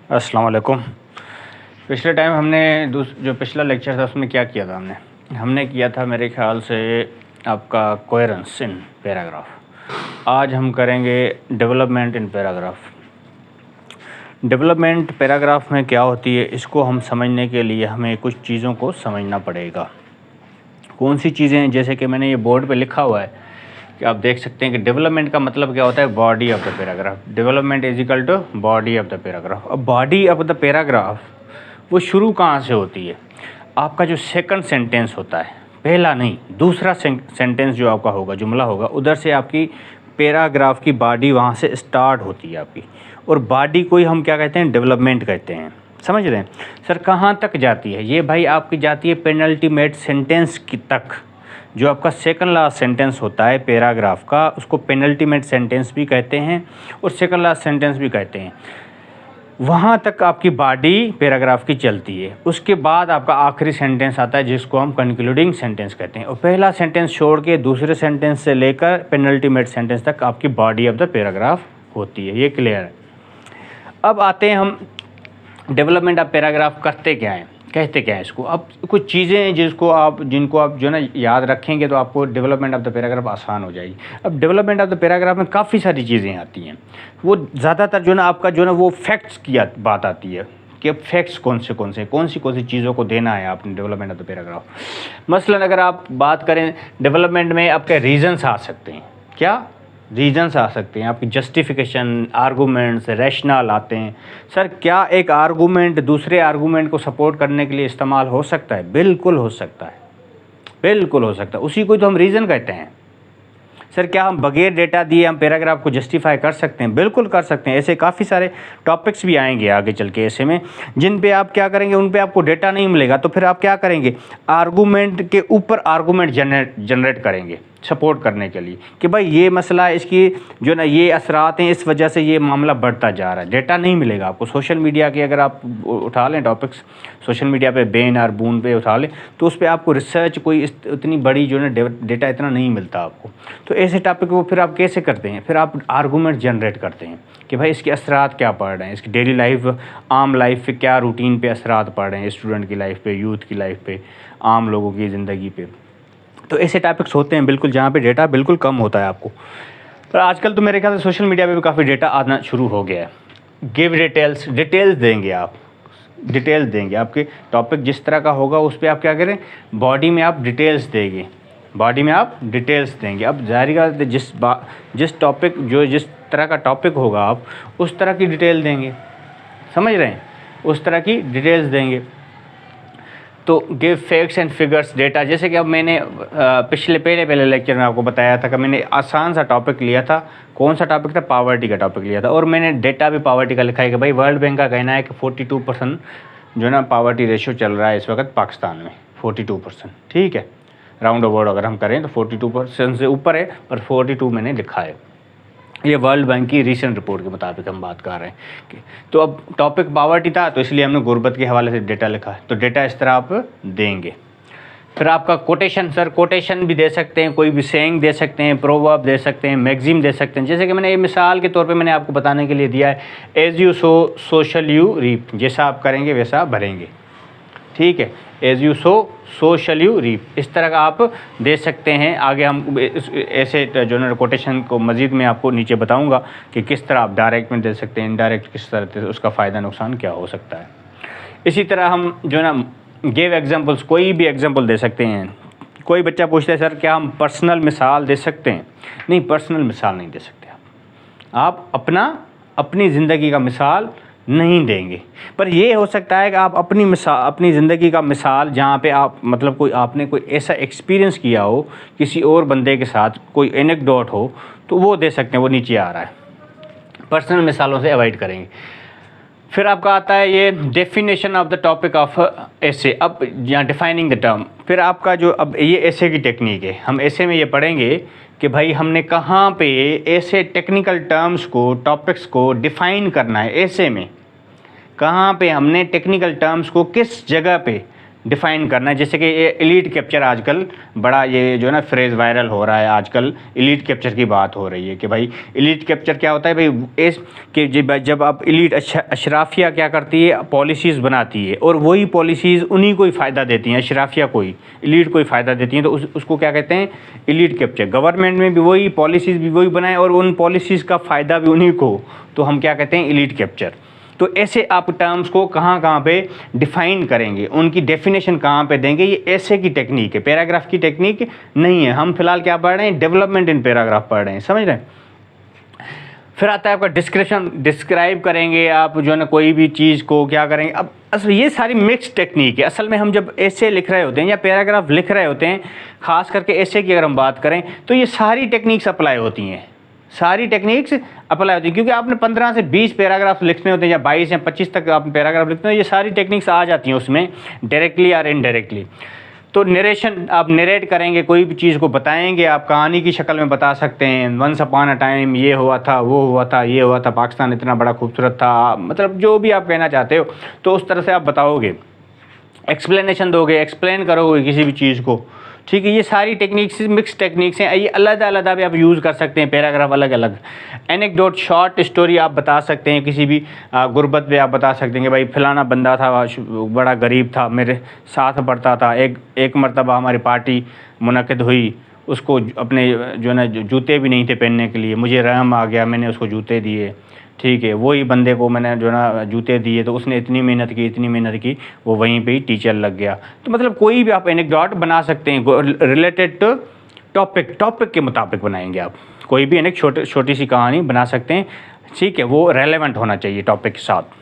अस्सलाम वालेकुम। पिछले टाइम हमने जो पिछला लेक्चर था उसमें क्या किया था हमने किया था मेरे ख्याल से आपका कोहेरेंस इन पैराग्राफ। आज हम करेंगे development in paragraph. Development paragraph में क्या होती है, इसको हम समझने के लिए हमें कुछ चीज़ों को समझना पड़ेगा। कौन सी चीज़ें, जैसे कि मैंने ये बोर्ड पे लिखा हुआ है कि आप देख सकते हैं कि डेवलपमेंट का मतलब क्या होता है, body of the paragraph. Development is equal to body of the paragraph. अब बॉडी ऑफ द पैराग्राफ वो शुरू कहाँ से होती है? आपका जो सेकंड सेंटेंस होता है, पहला नहीं, दूसरा सेंटेंस जो आपका होगा, जुमला होगा, उधर से आपकी पैराग्राफ की बॉडी वहाँ से स्टार्ट होती है आपकी। और बॉडी को ही हम क्या कहते हैं, डेवलपमेंट कहते हैं। समझ रहे हैं सर? कहाँ तक जाती है ये भाई? आपकी जाती है पेनल्टीमेट सेंटेंस की तक। जो आपका सेकंड लास्ट सेंटेंस होता है पैराग्राफ का, उसको पेनल्टीमेट सेंटेंस भी कहते हैं और सेकंड लास्ट सेंटेंस भी कहते हैं। वहाँ तक आपकी बॉडी पैराग्राफ की चलती है। उसके बाद आपका आखिरी सेंटेंस आता है जिसको हम कंक्लूडिंग सेंटेंस कहते हैं। और पहला सेंटेंस छोड़ के दूसरे सेंटेंस से लेकर पेनल्टीमेट सेंटेंस तक आपकी बॉडी ऑफ द पैराग्राफ होती है। ये क्लियर है? अब आते हैं हम डेवलपमेंट ऑफ पैराग्राफ करते क्या हैं, कहते क्या है इसको। अब कुछ चीज़ें हैं जिनको आप जो ना याद रखेंगे तो आपको डेवलपमेंट ऑफ द पैराग्राफ आसान हो जाएगी। अब डेवलपमेंट ऑफ द पैराग्राफ में काफ़ी सारी चीज़ें आती हैं। वो ज़्यादातर जो ना आपका जो ना वो फैक्ट्स की बात आती है कि अब फैक्ट्स कौन सी चीज़ों को देना है आपने डेवलपमेंट ऑफ द पैराग्राफ। मसलन अगर आप बात करें डेवलपमेंट में, आपके रीजंस आ सकते हैं। क्या रीजंस आ सकते हैं? आपकी जस्टिफिकेशन, आर्गूमेंट्स, रैशनल आते हैं। सर क्या एक आर्गूमेंट दूसरे आर्गूमेंट को सपोर्ट करने के लिए इस्तेमाल हो सकता है? बिल्कुल हो सकता है, बिल्कुल हो सकता है। उसी को तो हम रीज़न कहते हैं। सर क्या हम बगैर डेटा दिए हम पैराग्राफ को जस्टिफाई कर सकते हैं? बिल्कुल कर सकते हैं। ऐसे काफ़ी सारे टॉपिक्स भी आएंगे आगे चल के ऐसे में, जिन पे आप क्या करेंगे, उन पे आपको डेटा नहीं मिलेगा, तो फिर आप क्या करेंगे, आर्गूमेंट के ऊपर आर्गूमेंट जनरेट करेंगे सपोर्ट करने के लिए कि भाई ये मसला है, इसकी जो ना ये असरात हैं, इस वजह से ये मामला बढ़ता जा रहा है। डेटा नहीं मिलेगा आपको। सोशल मीडिया के अगर आप उठा लें टॉपिक्स, सोशल मीडिया पे बेन और बून पे उठा लें, तो उस पर आपको रिसर्च कोई इतनी बड़ी जो ना डेटा इतना नहीं मिलता आपको। तो ऐसे टॉपिक को फिर आप कैसे करते हैं? फिर आप आर्गूमेंट जनरेट करते हैं कि भाई इसके असरात क्या पड़ रहे हैं, इसकी डेली लाइफ, आम लाइफ पे क्या रूटीन पे असरात पड़ रहे हैं, स्टूडेंट की लाइफ पे, यूथ की लाइफ पे, आम लोगों की ज़िंदगी पे। तो ऐसे टॉपिक्स होते हैं बिल्कुल, जहाँ पे डेटा बिल्कुल कम होता है आपको। पर आजकल तो मेरे ख्याल से सोशल मीडिया पे भी काफ़ी डेटा आना शुरू हो गया है। गिव डिटेल्स देंगे आप, डिटेल्स देंगे। आपके टॉपिक जिस तरह का होगा उस पर आप क्या करें, बॉडी में आप डिटेल्स देंगे, बॉडी में आप डिटेल्स देंगे। अब जाहिर का जिस टॉपिक जिस तरह का टॉपिक होगा आप उस तरह की डिटेल देंगे। समझ रहे हैं? उस तरह की डिटेल्स देंगे। तो give facts and figures data, जैसे कि अब मैंने पहले लेक्चर में आपको बताया था कि मैंने आसान सा टॉपिक लिया था। कौन सा टॉपिक था? पावर्टी का टॉपिक लिया था। और मैंने डेटा भी पावर्टी का लिखा है कि भाई वर्ल्ड बैंक का कहना है कि 42% जो ना पावर्टी रेशियो चल रहा है इस वक्त पाकिस्तान में, 42%। ठीक है, राउंड अबाउट अगर हम करें तो 42% से ऊपर है, पर 42 मैंने लिखा है। ये वर्ल्ड बैंक की रीसेंट रिपोर्ट के मुताबिक हम बात कर रहे हैं कि तो अब टॉपिक पावर्टी था, तो इसलिए हमने गुर्बत के हवाले से डेटा लिखा है। तो डेटा इस तरह आप देंगे। फिर आपका कोटेशन, सर कोटेशन भी दे सकते हैं, कोई भी सेइंग दे सकते हैं, प्रोवर्ब दे सकते हैं, मैक्सिम दे सकते हैं। जैसे कि मैंने ये मिसाल के तौर पे मैंने आपको बताने के लिए दिया है, as you sow social you reap, जैसा आप करेंगे वैसा भरेंगे। ठीक है, as you sow social you reap, इस तरह का आप दे सकते हैं। आगे हम ऐसे जो ना कोटेशन को मज़ीद में आपको नीचे बताऊंगा कि किस तरह आप डायरेक्ट में दे सकते हैं, इनडायरेक्ट किस तरह से, उसका फ़ायदा नुकसान क्या हो सकता है। इसी तरह हम जो ना गिव एग्जांपल्स, कोई भी एग्जांपल दे सकते हैं। कोई बच्चा पूछता है सर क्या हम पर्सनल मिसाल दे सकते हैं? नहीं, पर्सनल मिसाल नहीं दे सकते आप अपनी ज़िंदगी का मिसाल नहीं देंगे। पर ये हो सकता है कि आप अपनी ज़िंदगी का मिसाल, जहाँ पे आप मतलब आपने कोई ऐसा एक्सपीरियंस किया हो किसी और बंदे के साथ, कोई एनेक्डोट हो, तो वो दे सकते हैं। वो नीचे आ रहा है। पर्सनल मिसालों से अवॉइड करेंगे। फिर आपका आता है ये definition of the topic of essay. अब यहाँ डिफाइनिंग द टर्म, फिर आपका जो अब ये एसे की टेक्निक है। हम एसे में ये पढ़ेंगे कि भाई हमने कहाँ पे ऐसे टेक्निकल टर्म्स को, टॉपिक्स को डिफ़ाइन करना है। ऐसे में कहाँ पे हमने टेक्निकल टर्म्स को किस जगह पे डिफाइन करना है। जैसे कि ये एलीट कैप्चर आजकल बड़ा ये जो है ना फ्रेज़ वायरल हो रहा है, आजकल एलीट कैप्चर की बात हो रही है कि भाई एलीट कैप्चर क्या होता है भाई, इस कि जब आप एलीट अशराफिया क्या करती है, पॉलिसीज़ बनाती है और वही पॉलिसीज़ उन्हीं को ही फ़ायदा देती हैं, अशराफिया को ही, एलीट को ही फ़ायदा देती हैं, तो उसको क्या कहते हैं, एलीट कैप्चर। गवर्नमेंट में भी वही पॉलिसीज़ भी वही बनाए और उन पॉलिसीज़ का फ़ायदा भी उन्हीं को, तो हम क्या कहते हैं, एलीट कैप्चर। तो ऐसे आप टर्म्स को कहाँ पे डिफाइन करेंगे, उनकी डेफिनेशन कहाँ पे देंगे, ये ऐसे की टेक्निक है, पैराग्राफ की टेक्निक नहीं है। हम फिलहाल क्या पढ़ रहे हैं, डेवलपमेंट इन पैराग्राफ पढ़ रहे हैं, समझ रहे हैं। फिर आता है आपका डिस्क्रिप्शन, डिस्क्राइब करेंगे आप जो है ना कोई भी चीज़ को, क्या करेंगे। अब असल ये सारी मिक्स टेक्निक है। असल में हम जब ऐसे लिख रहे होते हैं या पैराग्राफ लिख रहे होते हैं, खास करके ऐसे की अगर हम बात करें, तो ये सारी टेक्निक्स अप्लाई होती हैं, सारी टेक्निक्स अप्लाई होती है, क्योंकि आपने 15 से 20 पैराग्राफ लिखने होते हैं या 22 या 25 तक आप पैराग्राफ लिखते हैं, ये सारी टेक्निक्स आ जाती हैं उसमें डायरेक्टली और इनडायरेक्टली। तो नरेशन, आप नरेट करेंगे, कोई भी चीज़ को बताएंगे, आप कहानी की शक्ल में बता सकते हैं। वंस अपॉन अ टाइम ये हुआ था, वो हुआ था, ये हुआ था, पाकिस्तान इतना बड़ा खूबसूरत था, मतलब जो भी आप कहना चाहते हो, तो उस तरह से आप बताओगे, एक्सप्लेनेशन दोगे, एक्सप्लेन करोगे किसी भी चीज़ को, ठीक है। ये सारी टेक्निक्स मिक्स टेक्निक्स हैं, ये अलग अलग भी आप यूज़ कर सकते हैं, पैराग्राफ अलग अलग। एनेक्डोट, शॉर्ट स्टोरी आप बता सकते हैं, किसी भी गुर्बत पे आप बता सकते हैं कि भाई फलाना बंदा था, बड़ा गरीब था, मेरे साथ पढ़ता था, एक मरतबा हमारी पार्टी मुनक़िद हुई, उसको अपने जो है ना जूते भी नहीं थे पहनने के लिए, मुझे रहम आ गया, मैंने उसको जूते दिए, ठीक है। वही बंदे को मैंने जो ना जूते दिए, तो उसने इतनी मेहनत की, वो वहीं पे ही टीचर लग गया। तो मतलब कोई भी आप एनेक्डोट बना सकते हैं रिलेटेड टू टॉपिक के मुताबिक बनाएंगे आप, कोई भी छोटी सी कहानी बना सकते हैं, ठीक है। वो रेलेवेंट होना चाहिए टॉपिक के साथ।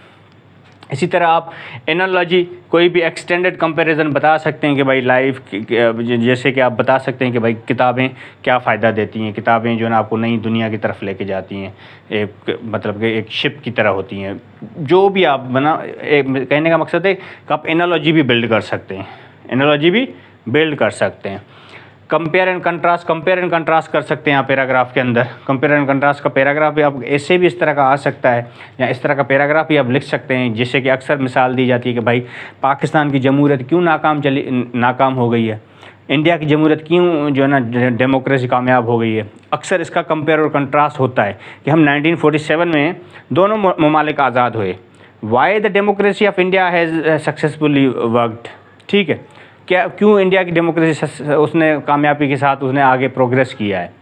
इसी तरह आप एनालॉजी, कोई भी एक्सटेंडेड कंपैरिजन बता सकते हैं कि भाई लाइफ, जैसे कि आप बता सकते हैं कि भाई किताबें क्या फ़ायदा देती हैं, किताबें जो है ना आपको नई दुनिया की तरफ लेके जाती हैं, एक मतलब कि एक शिप की तरह होती हैं। जो भी आप कहने का मकसद है कि आप एनालॉजी भी बिल्ड कर सकते हैं, एनालॉजी भी बिल्ड कर सकते हैं। कंपेयर एंड कंट्रास्ट कर सकते हैं आप पैराग्राफ के अंदर। कंपेयर एंड कंट्रास्ट का पैराग्राफ भी आप ऐसे भी इस तरह का आ सकता है, या इस तरह का पैराग्राफ भी आप लिख सकते हैं, जिससे कि अक्सर मिसाल दी जाती है कि भाई पाकिस्तान की जमहूरियत क्यों नाकाम हो गई है, इंडिया की जमहूरियत क्यों जो है ना डेमोक्रेसी कामयाब हो गई है। अक्सर इसका कंपेयर और कंट्रास्ट होता है कि हम 1947 में दोनों ममालिक आज़ाद हुए, why the democracy of India has successfully worked, ठीक है। क्यों इंडिया की डेमोक्रेसी उसने कामयाबी के साथ उसने आगे प्रोग्रेस किया है,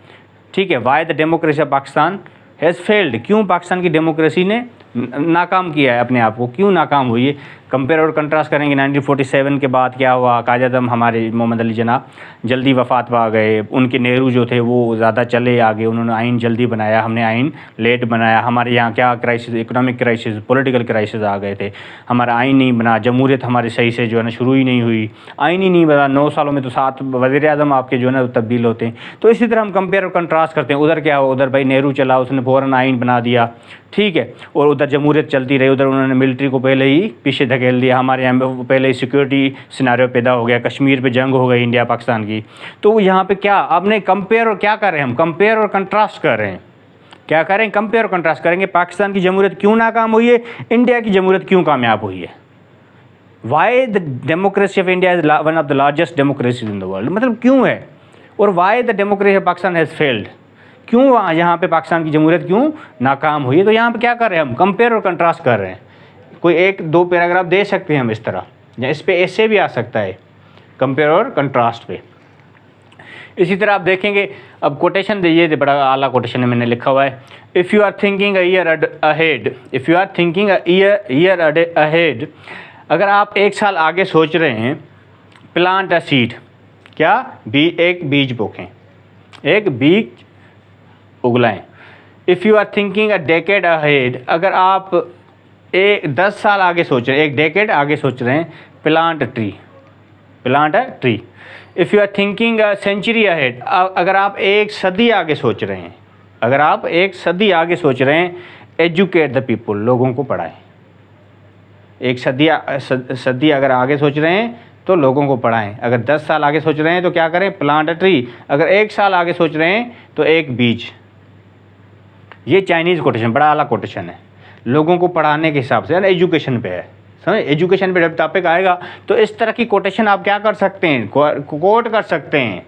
ठीक है। Why the democracy of Pakistan has failed, क्यों पाकिस्तान की डेमोक्रेसी ने नाकाम किया है अपने आप को, क्यों नाकाम हुई है। कंपेयर और कंट्रास्ट करेंगे 1947 के बाद क्या हुआ। कायद-ए-आज़म हमारे मोहम्मद अली जनाब जल्दी वफ़ात पा गए, उनके नेहरू जो थे वो ज़्यादा चले आगे, उन्होंने आइन जल्दी बनाया, हमने आइन लेट बनाया। हमारे यहाँ क्या crisis, economic crisis, political crisis आ गए थे, हमारा आइन नहीं बना, जमहूरियत हमारी सही से जो है ना शुरू ही नहीं हुई, आइन ही नहीं बना। 9 सालों में तो 7 वज़ीर-ए-आज़म आपके जो है ना तब्दील होते हैं। तो इसी तरह हम कंपेयर और कंट्रास्ट करते हैं, उधर क्या हुआ, उधर भाई नेहरू चला, उसने फ़ौरन आइन बना दिया, ठीक है, और उधर जमहूरियत चलती रही, उधर उन्होंने मिलिट्री को पहले ही पीछे धकेल दिया, हमारे यहाँ पहले ही सिक्योरिटी सिनारियो पैदा हो गया, कश्मीर पे जंग हो गई इंडिया पाकिस्तान की। तो यहाँ पे क्या आपने कंपेयर और क्या कर रहे हैं हम, कंपेयर और कंट्रास्ट कर रहे हैं। क्या करें, कंपेयर और कंट्रास्ट करेंगे, पाकिस्तान की जमहूरियत क्यों नाकाम हुई है, इंडिया की जमहूरियत क्यों कामयाब हुई है। Why the democracy of India is one of the largest democracies in the world, मतलब क्यों है। और why the democracy of Pakistan has failed, क्यों यहाँ पे पाकिस्तान की जमहूरियत क्यों नाकाम हुई है। तो यहाँ पे क्या कर रहे हैं हम, कंपेयर और कंट्रास्ट कर रहे हैं। कोई 1-2 पैराग्राफ दे सकते हैं हम इस तरह, या इस पे ऐसे भी आ सकता है कंपेयर और कंट्रास्ट पे। इसी तरह आप देखेंगे, अब कोटेशन दीजिए, बड़ा आला कोटेशन है, मैंने लिखा हुआ है, if you are thinking a year ahead, if you are thinking a year ahead, अगर आप 1 साल आगे सोच रहे हैं, प्लांट अ सीड, क्या एक बीज बोखें, एक बीज उगलाएं। If you are thinking a decade ahead, अगर आप 10 साल आगे सोच रहे हैं, एक डेकेड आगे सोच रहे हैं, plant a tree. If you are thinking a century ahead, अगर आप 1 सदी आगे सोच रहे हैं, अगर आप 1 सदी आगे सोच रहे हैं, एजुकेट द पीपल, लोगों को पढ़ाएं। 1 सदी अगर आगे सोच रहे हैं तो लोगों को पढ़ाएं। अगर 10 साल आगे सोच रहे हैं तो क्या करें, प्लांट अ ट्री। अगर 1 साल आगे सोच रहे हैं तो एक बीज। ये चाइनीज़ कोटेशन, बड़ा आला कोटेशन है, लोगों को पढ़ाने के हिसाब से, एजुकेशन पे है, समझ, एजुकेशन पे जब टॉपिक आएगा तो इस तरह की कोटेशन आप क्या कर सकते हैं, कोट कर सकते हैं,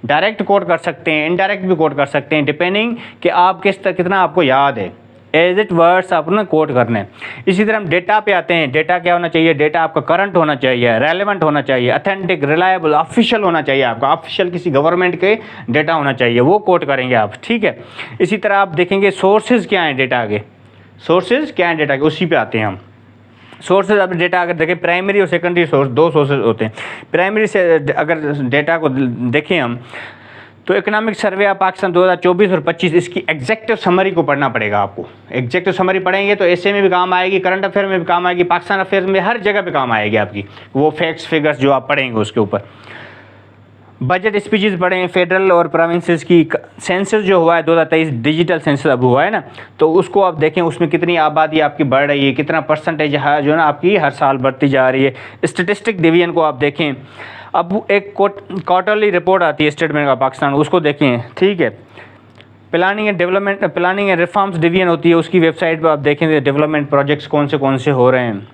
डायरेक्ट कोट कर सकते हैं, इनडायरेक्ट भी कोट कर सकते हैं, डिपेंडिंग कि आप कितना आपको याद है, एज इट वर्ड्स आप ना कोट करने हैं। इसी तरह हम डेटा पे आते हैं। डेटा क्या होना चाहिए, डेटा आपका करंट होना चाहिए, रेलेवेंट होना चाहिए, अथेंटिक, रिलायबल, ऑफिशियल होना चाहिए, आपका ऑफिशियल किसी गवर्नमेंट के डेटा होना चाहिए, वो कोट करेंगे आप, ठीक है। इसी तरह आप देखेंगे सोर्सेज क्या हैं डेटा के, सोर्सेज क्या हैं डेटा के, उसी पे आते हैं हम। सोर्सेज अब डेटा अगर देखें, प्राइमरी और सेकेंडरी सोर्स, दो सोर्सेज होते हैं। प्राइमरी से अगर डेटा को देखें हम तो इकोनॉमिक सर्वे ऑफ पाकिस्तान 2024 और 25, इसकी एग्जेक्टिव समरी को पढ़ना पड़ेगा आपको। एग्जेक्टिव समरी पढ़ेंगे तो ऐसे में भी काम आएगी, करंट अफेयर में भी काम आएगी, पाकिस्तान अफेयर में, हर जगह पे काम आएगी आपकी वो फैक्ट्स फिगर्स जो आप पढ़ेंगे उसके ऊपर। बजट स्पीचेस पढ़ें, फेडरल और प्रोविंसेस की सेंसस जो हुआ है 2023 डिजिटल सेंसस अब हुआ है ना, तो उसको आप देखें, उसमें कितनी आबादी आपकी बढ़ रही है, कितना परसेंटेज जो है ना आपकी हर साल बढ़ती जा रही है। स्टेटिस्टिक डिवीजन को आप देखें, अब एक क्वार्टरली रिपोर्ट आती है स्टेट बैंक ऑफ पाकिस्तान, उसको देखें, ठीक है। Planning and development, planning and reforms division होती है, उसकी वेबसाइट पर आप देखेंगे डेवलपमेंट प्रोजेक्ट्स कौन से हो रहे हैं।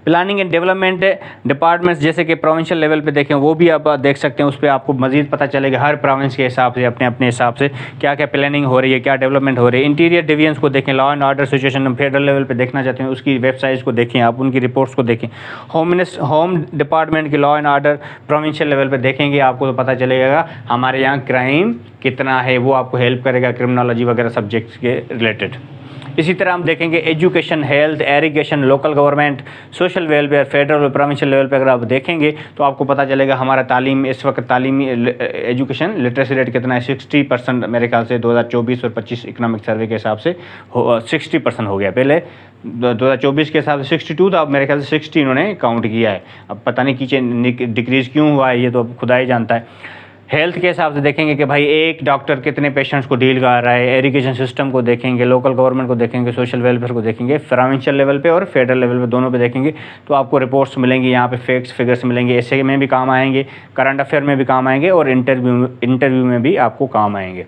प्लानिंग एंड डेवलपमेंट डिपार्टमेंट्स जैसे कि प्रोविंशियल लेवल पे देखें, वो भी आप देख सकते हैं, उस पर आपको मजीद पता चलेगा हर प्रोविंस के हिसाब से, अपने अपने हिसाब से क्या क्या प्लानिंग हो रही है, क्या डेवलपमेंट हो रही है। इंटीरियर डिवीजन्स को देखें, law and order situation federal level पे देखना चाहते हैं, उसकी वेबसाइट्स को देखें आप, उनकी रिपोर्ट्स को देखें। होम डिपार्टमेंट की law and order provincial level पर देखेंगे, आपको तो पता चलेगा हमारे यहाँ क्राइम कितना है, वो आपको हेल्प करेगा क्रिमिनोलॉजी वगैरह सब्जेक्ट्स के रिलेटेड। इसी तरह हम देखेंगे education, health, irrigation, local government, social welfare, federal और प्रोविंशियल लेवल पे अगर आप देखेंगे तो आपको पता चलेगा हमारा तालीम इस वक्त तालीमी एजुकेशन लिटरेसी रेट कितना है, 60% मेरे ख्याल से 2024 और 25 इकोनॉमिक सर्वे के हिसाब से 60% हो गया। पहले 2024 के हिसाब से 62 था, अब मेरे ख्याल से 60 इन्होंने काउंट किया है। अब पता नहीं नीचे डिक्रीज़ क्यों हुआ है, ये तो अब खुदा ही जानता है। हेल्थ के हिसाब से देखेंगे कि भाई एक डॉक्टर कितने पेशेंट्स को डील कर रहा है, एजुकेशन सिस्टम को देखेंगे, लोकल गवर्नमेंट को देखेंगे, सोशल वेलफेयर को देखेंगे, प्रोविंशियल लेवल पे और फेडरल लेवल पे दोनों पे देखेंगे तो आपको रिपोर्ट्स मिलेंगी, यहाँ पे फैक्ट्स फिगर्स मिलेंगे, ऐसे में भी काम आएंगे, करंट अफेयर में भी काम आएंगे और इंटरव्यू में भी आपको काम आएंगे।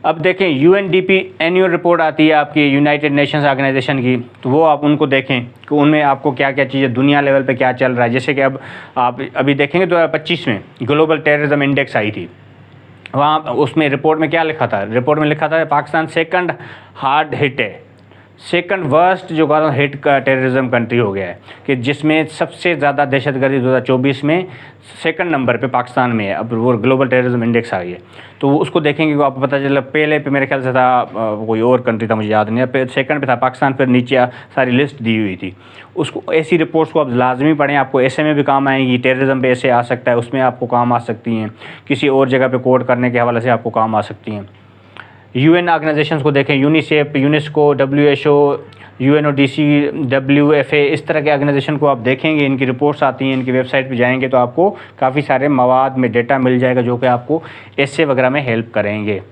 अब देखें UNDP एनुअल रिपोर्ट आती है आपकी यूनाइटेड नेशंस ऑर्गेनाइजेशन की, तो वो आप उनको देखें कि उनमें आपको क्या क्या चीज़ें दुनिया लेवल पे क्या चल रहा है। जैसे कि अब आप अभी देखेंगे 2025 में ग्लोबल टेररिज्म इंडेक्स आई थी, वहाँ उसमें रिपोर्ट में क्या लिखा था, रिपोर्ट में लिखा था पाकिस्तान सेकंड हार्ड हिट है, सेकंड वर्स्ट जो हिट का टेररिज्म कंट्री हो गया है, कि जिसमें सबसे ज़्यादा दहशतगर्दी 2024 में सेकंड नंबर पे पाकिस्तान में है। अब वो ग्लोबल टेररिज्म इंडेक्स आ गई है, तो उसको देखेंगे कि आपको पता चला पहले पे मेरे ख्याल से था कोई और कंट्री था, मुझे याद नहीं है, सेकंड पे था पाकिस्तान, फिर नीचे सारी लिस्ट दी हुई थी। उसको ऐसी रिपोर्ट्स को आप लाजमी पढ़ें, आपको ऐसे में भी काम आएंगी, टेररिज्म पे ऐसे आ सकता है, उसमें आपको काम आ सकती हैं, किसी और जगह पर कोड करने के हवाले से आपको काम आ सकती हैं। UN ऑर्गेनाइजेशंस को देखें, UNICEF, UNESCO, WHO, UNODC, WFA, इस तरह के ऑर्गेनाइजेशन को आप देखेंगे, इनकी रिपोर्ट्स आती हैं, इनकी वेबसाइट पे जाएंगे तो आपको काफ़ी सारे मवाद में डेटा मिल जाएगा जो कि आपको ऐसे वगैरह में हेल्प करेंगे।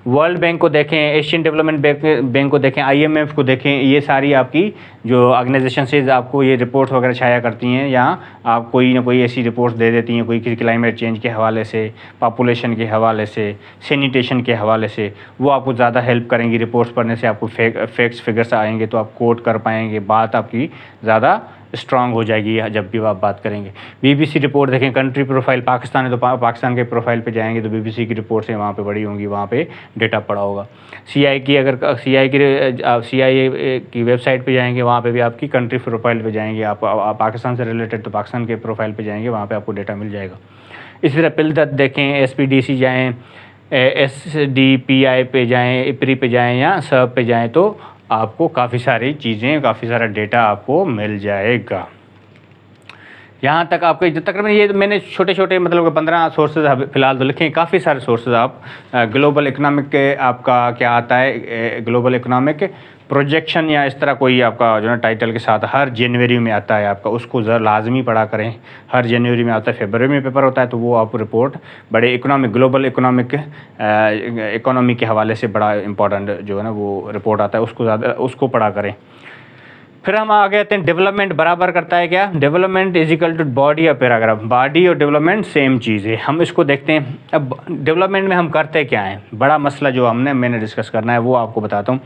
वर्ल्ड बैंक को देखें, एशियन डेवलपमेंट बैंक को देखें, IMF को देखें, ये सारी आपकी जो ऑर्गेनाइजेशन से आपको ये रिपोर्ट वगैरह छाया करती हैं, यहाँ आप कोई ना कोई ऐसी रिपोर्ट्स दे देती हैं, कोई किसी क्लाइमेट चेंज के हवाले से, पॉपुलेशन के हवाले से, सैनिटेशन के हवाले से, वो आपको ज़्यादा हेल्प करेंगी। रिपोर्ट्स पढ़ने से आपको फैक्ट्स फिगर्स आएंगे तो आप कोट कर पाएंगे, बात आपकी ज़्यादा स्ट्रांग हो जाएगी जब भी आप बात करेंगे। BBC रिपोर्ट देखें, कंट्री प्रोफाइल पाकिस्तान है तो पाकिस्तान के प्रोफाइल पे जाएंगे तो BBC की रिपोर्ट्स वहाँ पे बड़ी होंगी, वहाँ पे डेटा पड़ा होगा। CIA की वेबसाइट पे जाएंगे, वहाँ पे भी आपकी कंट्री प्रोफाइल पे जाएंगे, आप पाकिस्तान से रिलेटेड तो पाकिस्तान के प्रोफाइल पे जाएंगे, वहाँ पे आपको डेटा मिल जाएगा। इसी तरह पिलदत देखें, SPDC जाएँ, SDPI पे जाएँ, IPRI पे जाएँ या SERP पे जाएँ तो आपको काफ़ी सारी चीज़ें, काफ़ी सारा डेटा आपको मिल जाएगा। यहाँ तक आपको तकरीबन ये मैंने छोटे छोटे मतलब 15 सोर्सेज फ़िलहाल तो लिखे हैं, काफ़ी सारे सोर्सेज आप ग्लोबल इकोनॉमिक के आपका क्या आता है, ग्लोबल इकोनॉमिक प्रोजेक्शन या इस तरह कोई आपका जो है टाइटल के साथ हर जनवरी में आता है आपका, उसको ज़रा लाजमी पढ़ा करें। हर जनवरी में आता है, फरवरी में पेपर होता है, तो वो आप रिपोर्ट बड़े ग्लोबल इकोनॉमी के हवाले से बड़ा इंपॉर्टेंट जो है ना वो रिपोर्ट आता है, उसको पढ़ा करें। फिर हम आगे आते हैं, डेवलपमेंट बराबर करता है क्या, development is equal to body या पैराग्राफ। बॉडी और डेवलपमेंट सेम चीज़ है, हम इसको देखते हैं। अब डेवलपमेंट में हम करते क्या हैं, बड़ा मसला जो मैंने डिस्कस करना है वो आपको बताता हूँ।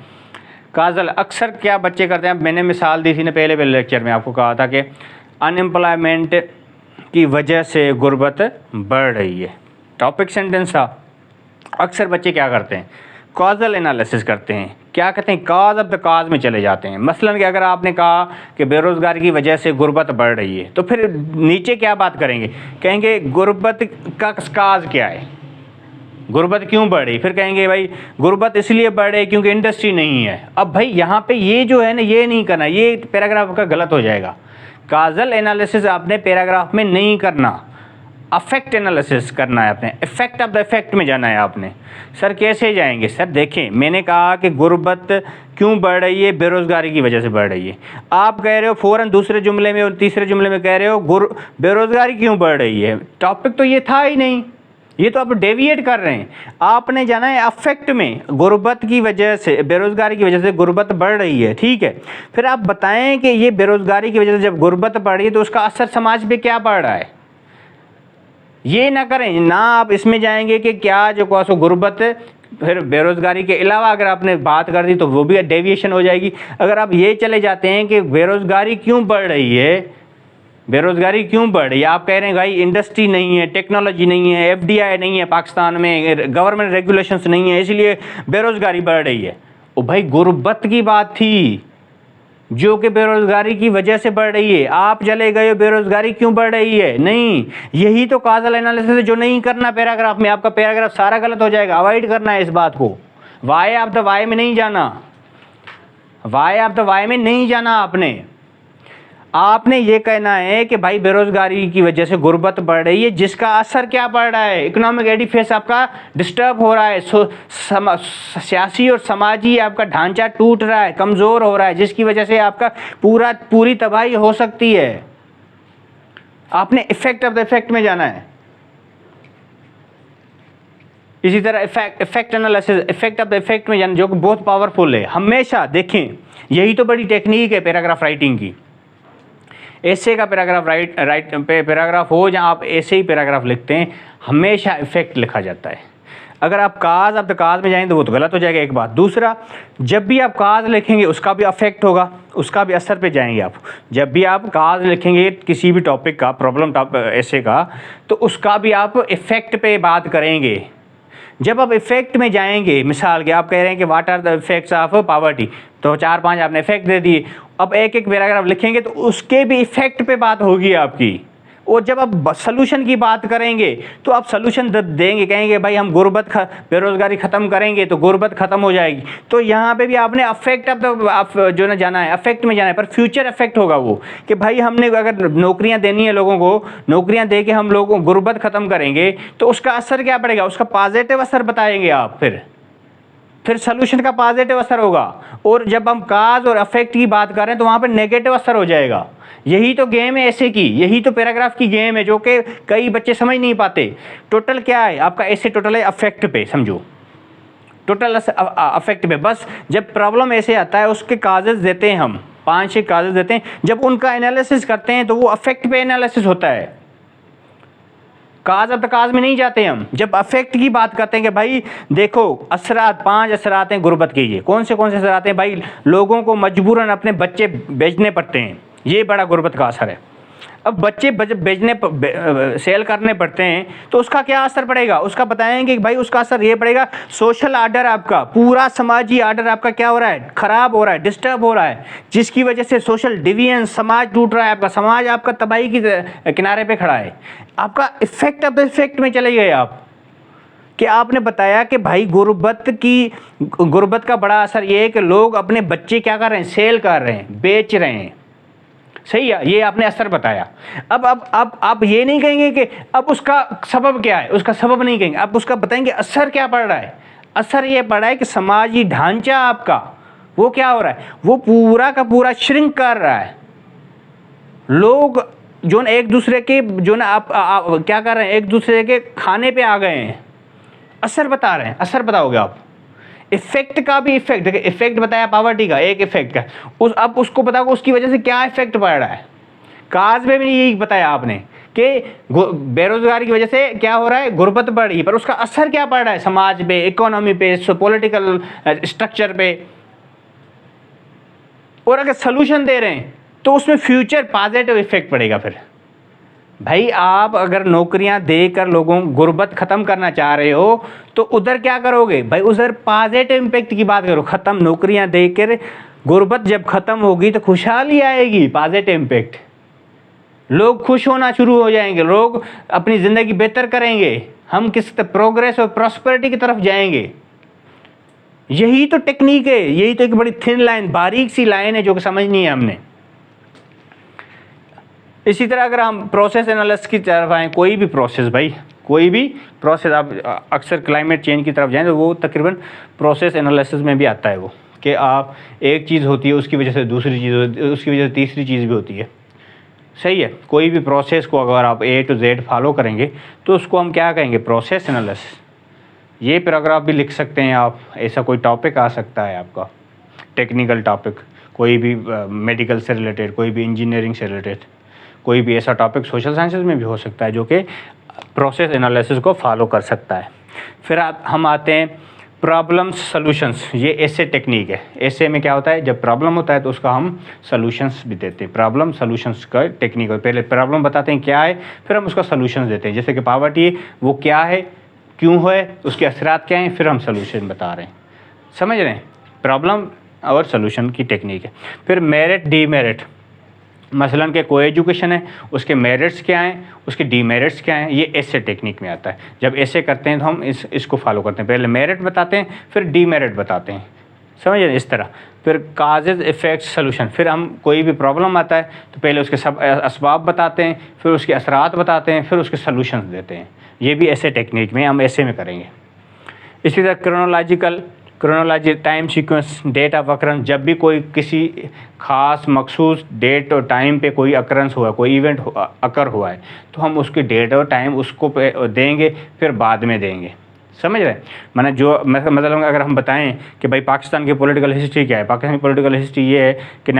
काजल, अक्सर क्या बच्चे करते हैं, मैंने मिसाल दी थी ना पहले लेक्चर में, आपको कहा था कि अनएम्प्लॉयमेंट की वजह से गुर्बत बढ़ रही है, टॉपिक सेंटेंस था। अक्सर बच्चे क्या करते हैं, कॉजल एनालिसिस करते हैं, क्या कहते हैं, काज ऑफ द काज में चले जाते हैं। मसलन कि अगर आपने कहा कि बेरोज़गारी की वजह से गुर्बत बढ़ रही है, तो फिर नीचे क्या बात करेंगे, कहेंगे गुर्बत का काज क्या है, गुर्बत क्यों बढ़ रही, फिर कहेंगे भाई गुर्बत इसलिए बढ़ रही क्योंकि इंडस्ट्री नहीं है। अब भाई यहाँ पे ये जो है ना, ये नहीं करना, ये पैराग्राफ का गलत हो जाएगा। काजल एनालिसिस आपने पैराग्राफ में नहीं करना, अफेक्ट एनालिसिस करना है आपने, इफेक्ट ऑफ द इफेक्ट में जाना है आपने। सर कैसे जाएंगे, सर देखें मैंने कहा कि गुर्बत क्यों बढ़ रही है, बेरोज़गारी की वजह से बढ़ रही है। आप कह रहे हो फ़ौरन दूसरे जुमले में और तीसरे जुमले में कह रहे हो बेरोज़गारी क्यों बढ़ रही है, टॉपिक तो ये था ही नहीं, ये तो आप डेविएट कर रहे हैं। आपने जाना है अफेक्ट में, गुर्बत की वजह से, बेरोज़गारी की वजह से गुर्बत बढ़ रही है, ठीक है। फिर आप बताएं कि ये बेरोज़गारी की वजह से जब गुर्बत बढ़ रही है तो उसका असर समाज पे क्या पड़ रहा है। ये ना करें ना, आप इसमें जाएंगे कि क्या जो सो गुर्बत, फिर बेरोज़गारी के अलावा अगर आपने बात कर दी तो वो भी डेविएशन हो जाएगी। अगर आप ये चले जाते हैं कि बेरोज़गारी क्यों बढ़ रही है, बेरोज़गारी क्यों बढ़ रही है, आप कह रहे हैं भाई इंडस्ट्री नहीं है, टेक्नोलॉजी नहीं है, एफडीआई नहीं है पाकिस्तान में, गवर्नमेंट रेगुलेशंस नहीं है, इसलिए बेरोज़गारी बढ़ रही है। ओ भाई गुर्बत की बात थी जो कि बेरोज़गारी की वजह से बढ़ रही है, आप चले गए बेरोज़गारी क्यों बढ़ रही है, नहीं, यही तो काजल एनालिसिस है जो नहीं करना पैराग्राफ में। आपका पैराग्राफ सारा गलत हो जाएगा, अवॉइड करना है इस बात को। वाई ऑफ द वाई में नहीं जाना, वाई ऑफ द वाई में नहीं जाना आपने ये कहना है कि भाई बेरोज़गारी की वजह से गुर्बत बढ़ रही है, जिसका असर क्या पड़ रहा है, इकोनॉमिक एडिफेस आपका डिस्टर्ब हो रहा है, सियासी और समाजी आपका ढांचा टूट रहा है, कमज़ोर हो रहा है, जिसकी वजह से आपका पूरी तबाही हो सकती है। आपने इफेक्ट ऑफ द इफेक्ट में जाना है। इसी तरह effect analysis, effect of the effect में जाना, जो कि बहुत पावरफुल है। हमेशा देखें, यही तो बड़ी टेक्निक है पैराग्राफ राइटिंग की। ऐसे का पैराग्राफ पैराग्राफ हो जहाँ आप ऐसे ही पैराग्राफ लिखते हैं, हमेशा इफेक्ट लिखा जाता है। अगर आप काज ऑफ द काज में जाएंगे तो वो तो गलत हो जाएगा, एक बात। दूसरा, जब भी आप काज लिखेंगे उसका भी अफेक्ट होगा, उसका भी असर पे जाएंगे आप। जब भी आप काज लिखेंगे किसी भी टॉपिक का, प्रॉब्लम ऐसे का, तो उसका भी आप इफेक्ट पे बात करेंगे। जब आप इफेक्ट में जाएंगे, मिसाल के आप कह रहे हैं कि what are the effects of poverty, तो 4-5 आपने इफेक्ट दे दिए। अब एक एक पैराग्राफ लिखेंगे तो उसके भी इफेक्ट पे बात होगी आपकी। और जब आप सोल्यूशन की बात करेंगे तो आप सोल्यूशन देंगे, कहेंगे भाई हम बेरोज़गारी ख़त्म करेंगे तो गुर्बत ख़त्म हो जाएगी। तो यहाँ पे भी आपने अफेक्ट ऑफ जो ना जाना है, अफेक्ट में जाना है, पर फ्यूचर इफेक्ट होगा वो कि भाई हमने अगर नौकरियाँ देनी है लोगों को, नौकरियाँ दे के हम लोगों को गुर्बत ख़त्म करेंगे तो उसका असर क्या पड़ेगा, उसका पॉजिटिव असर बताएंगे आप। फिर सोल्यूशन का पॉजिटिव असर होगा। और जब हम काज और अफेक्ट की बात करें तो वहाँ पर नेगेटिव असर हो जाएगा। यही तो गेम है ऐसे की, यही तो पैराग्राफ की गेम है जो कि कई बच्चे समझ नहीं पाते। टोटल क्या है आपका, ऐसे टोटल है अफेक्ट पे, समझो टोटल अफेक्ट पे। बस जब प्रॉब्लम ऐसे आता है उसके काजेज देते हैं हम, 5-6 काजेज देते हैं, जब उनका एनालिसिस करते हैं तो वो अफेक्ट पे एनालिसिस होता है, काज अब तक काज में नहीं जाते हम। जब अफेक्ट की बात करते हैं कि भाई देखो असरात, 5 असरात हैं गुर्बत के, ये कौन से असरात हैं भाई, लोगों को मजबूरन अपने बच्चे बेचने पड़ते हैं, ये बड़ा गुर्बत का असर है। अब बच्चे बेचने सेल करने पड़ते हैं तो उसका क्या असर पड़ेगा, उसका बताएंगे कि भाई उसका असर ये पड़ेगा, सोशल आर्डर आपका, पूरा समाजी आर्डर आपका क्या हो रहा है, ख़राब हो रहा है, डिस्टर्ब हो रहा है, जिसकी वजह से सोशल डिवीजन, समाज टूट रहा है आपका, समाज आपका तबाही की किनारे पे खड़ा है। आपका इफेक्ट ऑफ द इफेक्ट में चले गए आप कि आपने बताया कि भाई गुर्बत का बड़ा असर ये है कि लोग अपने बच्चे क्या कर रहे हैं, सेल कर रहे हैं, बेच रहे हैं, सही है, ये आपने असर बताया। अब आप ये नहीं कहेंगे कि अब उसका सबब क्या है, उसका सबब नहीं कहेंगे, अब उसका बताएंगे असर क्या पड़ रहा है। असर ये पड़ रहा है कि समाजी ढांचा आपका वो क्या हो रहा है, वो पूरा का पूरा श्रिंक कर रहा है। लोग जो ना एक दूसरे के जो ना आप क्या कर रहे हैं, एक दूसरे के खाने पे आ गए हैं, असर बता रहे हैं, असर बताओगे आप। इफेक्ट का भी इफेक्ट, देखिए इफेक्ट बताया पॉवर्टी का, एक इफेक्ट का, अब उसको बताओ उसकी वजह से क्या इफेक्ट पड़ रहा है। काज में भी यही बताया आपने कि बेरोजगारी की वजह से क्या हो रहा है, गुर्बत बढ़ रही है, पर उसका असर क्या पड़ रहा है समाज पे, इकोनॉमी पे, पॉलिटिकल स्ट्रक्चर पे। और अगर सोल्यूशन दे रहे हैं तो उसमें फ्यूचर पॉजिटिव इफेक्ट पड़ेगा। फिर भाई आप अगर नौकरियां देकर लोगों गुर्बत ख़त्म करना चाह रहे हो तो उधर क्या करोगे भाई, उधर पॉजिटिव इम्पैक्ट की बात करो। ख़त्म नौकरियां देकर गुर्बत जब ख़त्म होगी तो खुशहाली आएगी, पॉजिटिव इम्पैक्ट, लोग खुश होना शुरू हो जाएंगे, लोग अपनी ज़िंदगी बेहतर करेंगे, हम किस प्रोग्रेस और प्रॉस्पेरिटी की तरफ जाएंगे। यही तो टेक्निक है, यही तो एक बड़ी थिन लाइन, बारीक सी लाइन है जो कि समझनी है हमने। इसी तरह अगर हम प्रोसेस एनालिसिस की तरफ आएँ, कोई भी प्रोसेस भाई, कोई भी प्रोसेस, आप अक्सर क्लाइमेट चेंज की तरफ जाएँ तो वो तकरीबन प्रोसेस एनालिसिस में भी आता है वो, कि आप एक चीज़ होती है उसकी वजह से दूसरी चीज़ होती है, उसकी वजह से तीसरी चीज़ भी होती है। सही है, कोई भी प्रोसेस को अगर आप A to Z फॉलो करेंगे तो उसको हम क्या कहेंगे, प्रोसेस एनालिसिस। ये पैराग्राफ भी लिख सकते हैं आप, ऐसा कोई टॉपिक आ सकता है आपका, टेक्निकल टॉपिक, कोई भी मेडिकल से रिलेटेड, कोई भी इंजीनियरिंग से रिलेटेड, कोई भी ऐसा टॉपिक सोशल साइंसेज में भी हो सकता है जो कि प्रोसेस एनालिसिस को फॉलो कर सकता है। फिर हम आते हैं प्रॉब्लम सॉल्यूशंस। ये ऐसे टेक्निक है, ऐसे में क्या होता है, जब प्रॉब्लम होता है तो उसका हम सॉल्यूशंस भी देते हैं। प्रॉब्लम सॉल्यूशंस का टेक्निक है, पहले प्रॉब्लम बताते हैं क्या है, फिर हम उसका सॉल्यूशंस देते हैं। जैसे कि पॉवर्टी है, वो क्या है, क्यों है, उसके असरात क्या हैं, फिर हम सॉल्यूशन बता रहे हैं। समझ रहे हैं, प्रॉब्लम और सॉल्यूशन की टेक्निक है। फिर मेरिट डीमेरिट, मसलन के कोई एजुकेशन है, उसके मेरिट्स क्या हैं, उसके डीमेरिट्स क्या हैं, ये ऐसे टेक्निक में आता है। जब ऐसे करते हैं तो हम इसको फॉलो करते हैं, पहले मेरिट बताते हैं फिर डीमेरिट बताते हैं, समझ रहे, इस तरह। फिर काजेज इफ़ेक्ट सॉल्यूशन, फिर हम कोई भी प्रॉब्लम आता है तो पहले उसके सब असबाब बताते हैं, फिर उसके असरात बताते हैं, फिर उसके सॉल्यूशंस देते हैं। ये भी ऐसे टेक्निक में हम ऐसे में करेंगे। इसी तरह chronology time sequence, date of occurrence, जब भी कोई किसी ख़ास मखसूस डेट और टाइम पे कोई अकरेंस हुआ, कोई इवेंट अकर हुआ है तो हम उसकी डेट और टाइम उसको देंगे, फिर बाद में देंगे। समझ रहे हैं, मैंने जो मतलब अगर हम बताएं कि भाई पाकिस्तान की पॉलिटिकल हिस्ट्री क्या है, पाकिस्तान की पॉलिटिकल हिस्ट्री ये है कि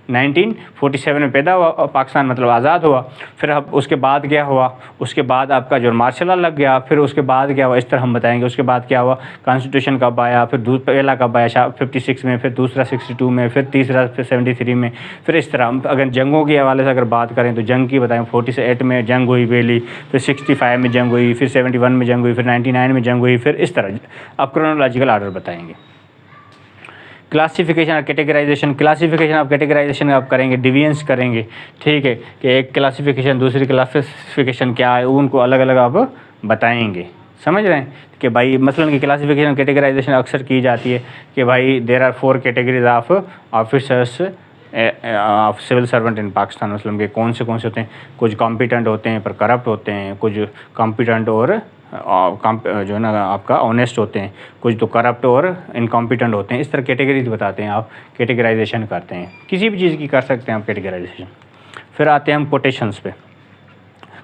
1947 में पैदा हुआ पाकिस्तान, मतलब आज़ाद हुआ। फिर अब उसके बाद क्या हुआ, उसके बाद आपका जो मार्शल लॉ लग गया, फिर उसके बाद क्या हुआ, इस तरह हम बताएंगे। उसके बाद क्या हुआ, कॉन्स्टिट्यूशन कब आया, फिर पहला कब आया 56 में, फिर दूसरा 62 में, फिर तीसरा फिर 73 में, फिर इस तरह। अगर जंगों के हवाले से अगर बात करें तो जंग की बताएं, 48 में जंग हुई पहली, फिर 65 में जंग हुई, फिर 71 में जंग हुई, फिर 99 में जंग हुई, फिर इस तरह अब क्रोनोलॉजिकल ऑर्डर बताएंगे। क्लासिफिकेशन और कैटेगराइजेशन, क्लासिफिकेशन ऑफ कैटेगराइजेशन आप करेंगे, डिवीजन्स करेंगे, ठीक है, कि एक क्लासिफिकेशन दूसरी क्लासिफिकेशन क्या है, उनको अलग अलग आप बताएंगे। समझ रहे हैं कि भाई मसलन की क्लासिफिकेशन कैटेगराइजेशन अक्सर की जाती है कि भाई there are 4 categories of officers of civil servant in Pakistan. मतलब के कौन से होते हैं, कुछ कॉम्पिटेंट होते हैं पर करप्ट होते हैं, कुछ कॉम्पिटेंट और जो है ना आपका ऑनेस्ट होते हैं, कुछ तो करप्ट और इनकॉम्पिटेंट होते हैं। इस तरह कैटेगरीज बताते हैं, आप कैटेगराइजेशन करते हैं, किसी भी चीज़ की कर सकते हैं आप कैटेगराइजेशन। फिर आते हैं हम कोटेशंस पे।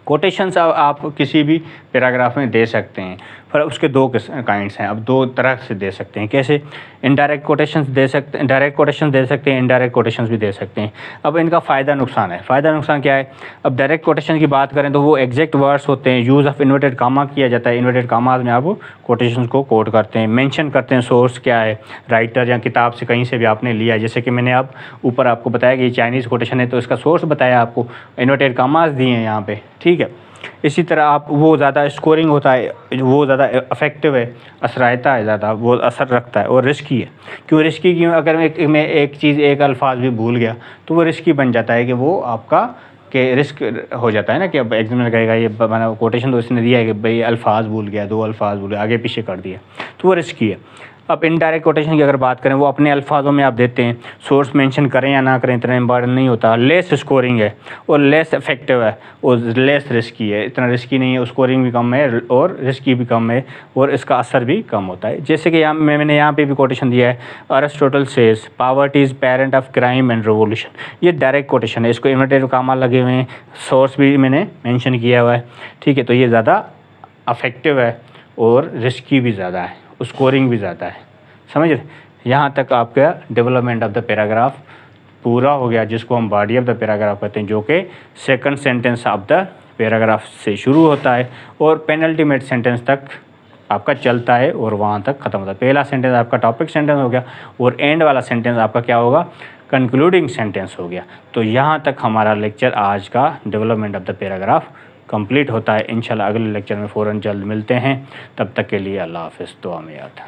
कोटेशंस आप किसी भी पैराग्राफ में दे सकते हैं, पर उसके 2 काइंड्स हैं। अब 2 तरह से दे सकते हैं, कैसे, इनडायरेक्ट कोटेशंस दे सकते हैं, डायरेक्ट कोटेशंस दे सकते हैं, इनडायरेक्ट कोटेशंस भी दे सकते हैं। अब इनका फ़ायदा नुकसान है। फ़ायदा नुकसान क्या है, अब डायरेक्ट कोटेशन की बात करें तो वो एग्जैक्ट वर्ड्स होते हैं, यूज़ ऑफ इन्वर्टेड कामा किया जाता है, इन्वर्टेड कामाज में आप कोटेशंस को कोट करते हैं, मेंशन करते हैं सोर्स क्या है, राइटर या किताब से कहीं से भी आपने लिया। जैसे कि मैंने अब ऊपर आपको बताया कि ये चाइनीज़ कोटेशन है तो इसका सोर्स बताया आपको, इन्वर्टेड कामाज दिए हैं यहाँ पे, ठीक है। इसी तरह आप वो ज़्यादा स्कोरिंग होता है, वो ज़्यादा इफ़ेक्टिव है, असरायता है, ज़्यादा वो असर रखता है, और रिस्की है। क्यों रिस्की, क्यों, अगर मैं एक चीज़ एक अल्फाज भी भूल गया तो वो रिस्की बन जाता है, कि वो आपका के रिस्क हो जाता है ना, कि अब एग्जामिनर कहेगा ये मैंने कोटेशन तो इसने दिया है कि भाई अल्फाज भूल गया, 2 अल्फाज भूल गया, आगे पीछे कर दिया, तो वो रिस्की है। अब इनडायरेक्ट कोटेशन की अगर बात करें, वो अपने अल्फाजों में आप देते हैं, सोर्स मेंशन करें या ना करें इतना इम्पॉर्टेंट नहीं होता, लेस स्कोरिंग है और लेस इफेक्टिव है और लेस रिस्की है, इतना रिस्की नहीं है, स्कोरिंग भी कम है और रिस्की भी कम है और इसका असर भी कम होता है। जैसे कि मैंने यहाँ पे भी कोटेशन दिया है, Aristotle says poverty is parent of crime and revolution, ये डायरेक्ट कोटेशन है, इसको इन्वर्टेड कामा लगे हुए हैं, सोर्स भी मैंने मैंशन किया हुआ है, ठीक है। तो ये ज़्यादा अफेक्टिव है और रिस्की भी ज़्यादा है, स्कोरिंग भी ज़्यादा है। समझ रहे, यहाँ तक आपका डेवलपमेंट ऑफ द पैराग्राफ पूरा हो गया, जिसको हम बॉडी ऑफ द पैराग्राफ कहते हैं, जो कि second sentence of the paragraph से शुरू होता है और पेनल्टीमेट सेंटेंस तक आपका चलता है और वहाँ तक ख़त्म होता है। पहला सेंटेंस आपका टॉपिक सेंटेंस हो गया और एंड वाला सेंटेंस आपका क्या होगा, कंक्लूडिंग सेंटेंस हो गया। तो यहाँ तक हमारा लेक्चर आज का development of the paragraph complete होता है। इंशाल्लाह अगले लेक्चर में फ़ौरन जल्द मिलते हैं। तब तक के लिए अल्लाह हाफ़िज़, दुआ में याद।